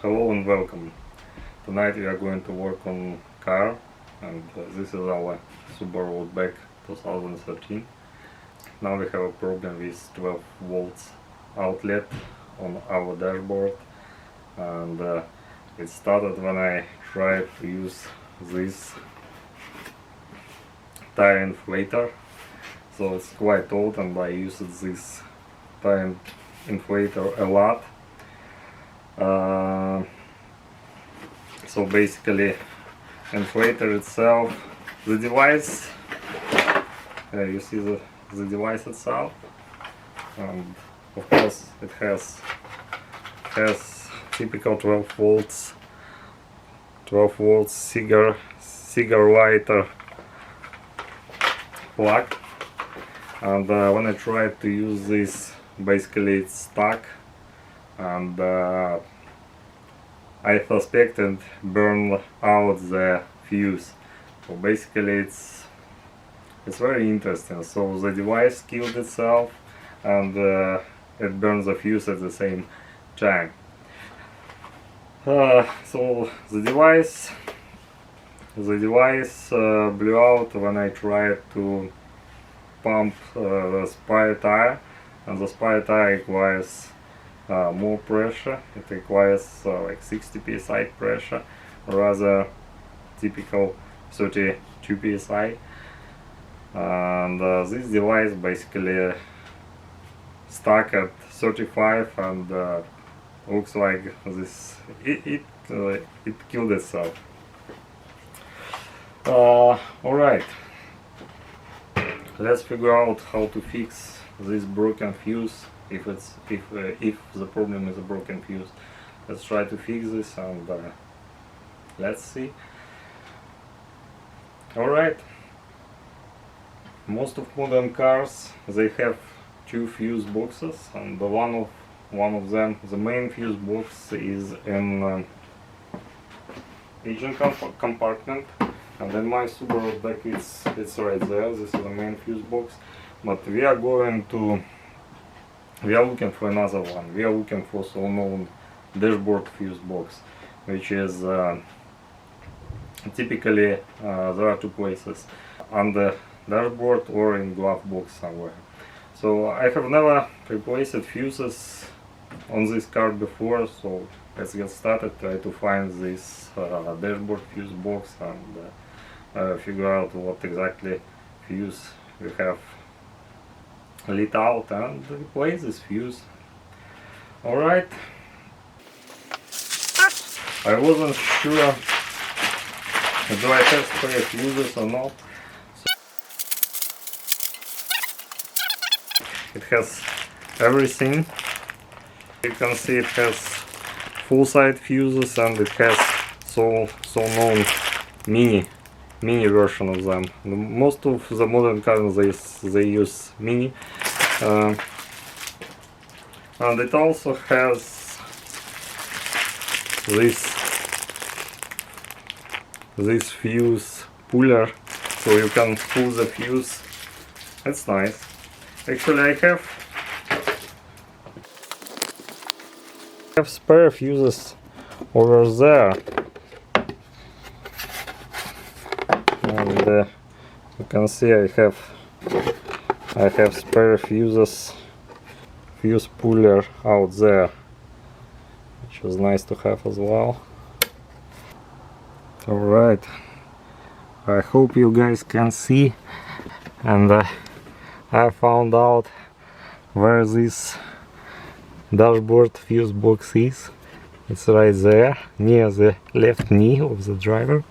Hello and welcome. Tonight we are going to work on car, and this is our Subaru Outback 2013. Now we have a problem with 12 volts outlet on our dashboard, and it started when I tried to use this tire inflator. So it's quite old and I used this tire inflator a lot. So basically, inflator itself, the device, you see the device itself, and of course it has typical 12 volts cigar lighter plug, and when I tried to use this, basically it's stuck, and I suspected burn out the fuse. So basically it's very interesting. So the device killed itself, and it burns the fuse at the same time. So the device blew out when I tried to pump the spare tire, and the spare tire requires more pressure. It requires like 60 psi pressure, rather typical 32 psi, and this device basically stuck at 35, and looks like this it killed itself. Alright, let's figure out how to fix this broken fuse. If the problem is a broken fuse, let's try to fix this, and let's see. Alright, most of modern cars, they have two fuse boxes, and one of them, the main fuse box, is in engine compartment, and in my Subaru Outback it's right there. This is the main fuse box, but we are looking for another one. We are looking for so-known dashboard fuse box, which is typically there are two places, on the dashboard or in glove box somewhere. So I have never replaced fuses on this car before, so let's get started. Try to find this dashboard fuse box and figure out what exactly fuse we have lit out and replace this fuse. Alright, I wasn't sure do I have spare fuses or not. It has everything. You can see it has full side fuses, and it has so known mini version of them. Most of the modern cars they use mini, and it also has this fuse puller, so you can pull the fuse. That's nice. Actually, I have spare fuses over there, and you can see I have spare fuses, fuse puller out there, which was nice to have as well. Alright, I hope you guys can see, and I found out where this dashboard fuse box is. It's right there, near the left knee of the driver.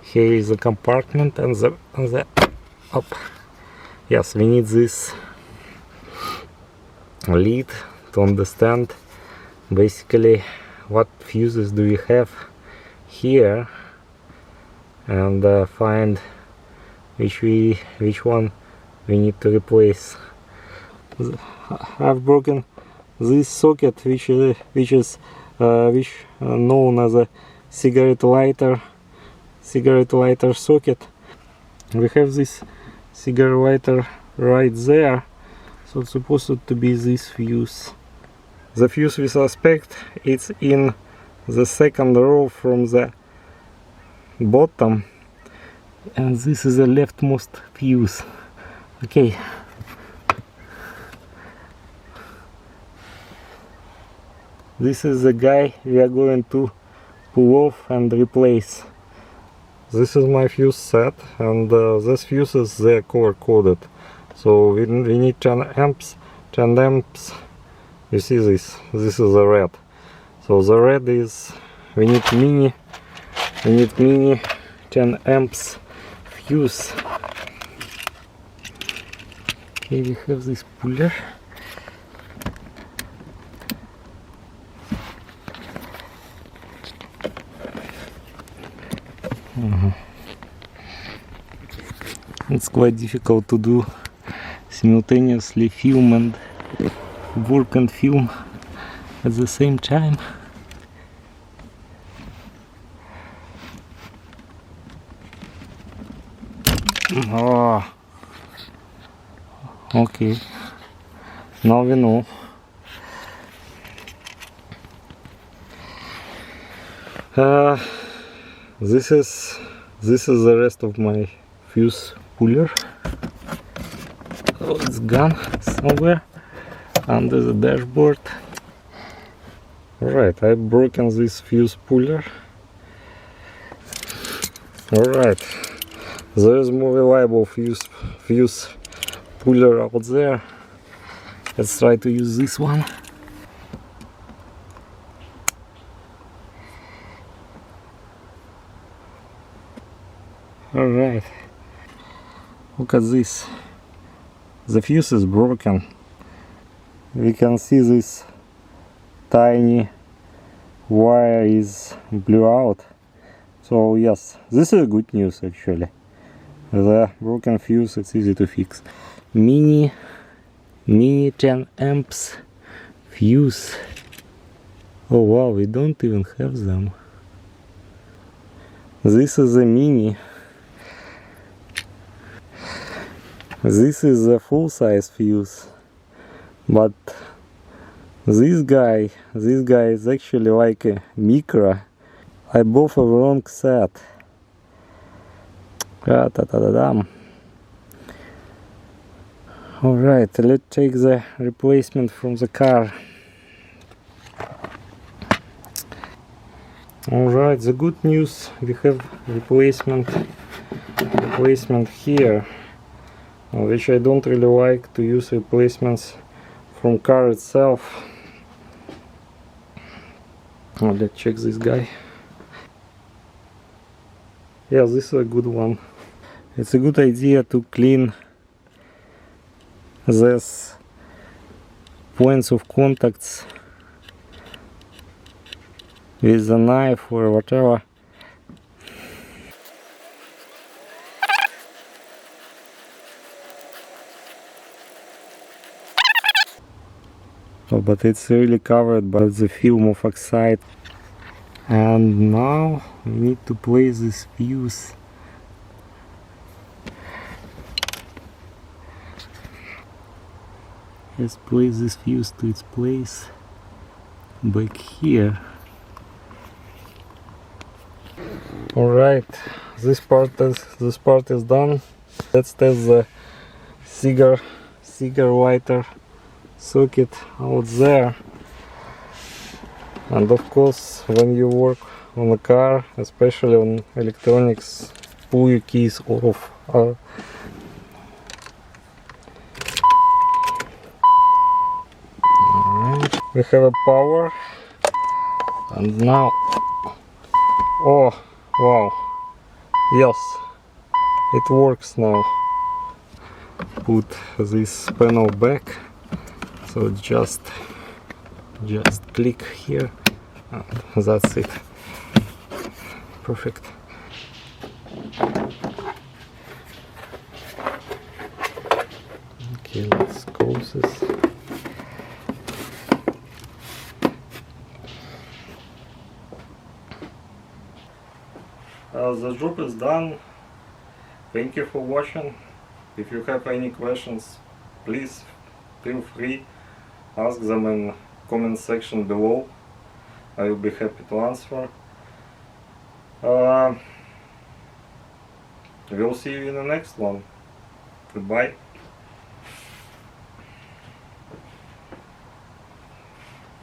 Here is the compartment and the up. Yes, we need this lid to understand basically what fuses do we have here, and find which one we need to replace. I've broken this socket, which is known as a cigarette lighter socket. We have this cigarette lighter right there, so it's supposed to be this fuse The fuse with respect, it's in the second row from the bottom, and this is the leftmost fuse. Okay. This is the guy we are going to pull off and replace. This is my fuse set, and these fuses, they're color coded. So we need 10 amps. 10 amps. You see this? This is the red. So the red is, we need mini 10 amps fuse. Okay, we have this puller. It's quite difficult to do simultaneously film and work and film at the same time. Oh, okay, now we know. This is the rest of my fuse puller. Oh, it's gone somewhere under the dashboard. Alright, I've broken this fuse puller. Alright, there is more reliable fuse puller out there. Let's try to use this one. Alright, look at this. The fuse is broken. We can see this tiny wire is blew out. So yes, this is good news actually. The broken fuse, it's easy to fix. Mini 10 amps fuse. Oh wow, we don't even have them. This is a mini. This is a full-size fuse, but this guy is actually like a micro. I bought a wrong set. Alright, let's take the replacement from the car. Alright, the good news, we have replacement here. Which I don't really like to use replacements from car itself. Oh, let's check this guy. Yeah, this is a good one. It's a good idea to clean these points of contacts with a knife or whatever. Oh, but it's really covered by the film of oxide. And now we need to place this fuse. Let's place this fuse to its place back here. Alright, this part is done. Let's test the cigar lighter socket out there. And of course, when you work on a car, especially on electronics, pull your keys off. Alright, we have a power, and now, oh wow, yes, it works now. Put this panel back. So just click here, and that's it. Perfect. Okay, let's close this. The job is done. Thank you for watching. If you have any questions, please feel free, ask them in comment section below. I will be happy to answer. We'll see you in the next one. Goodbye.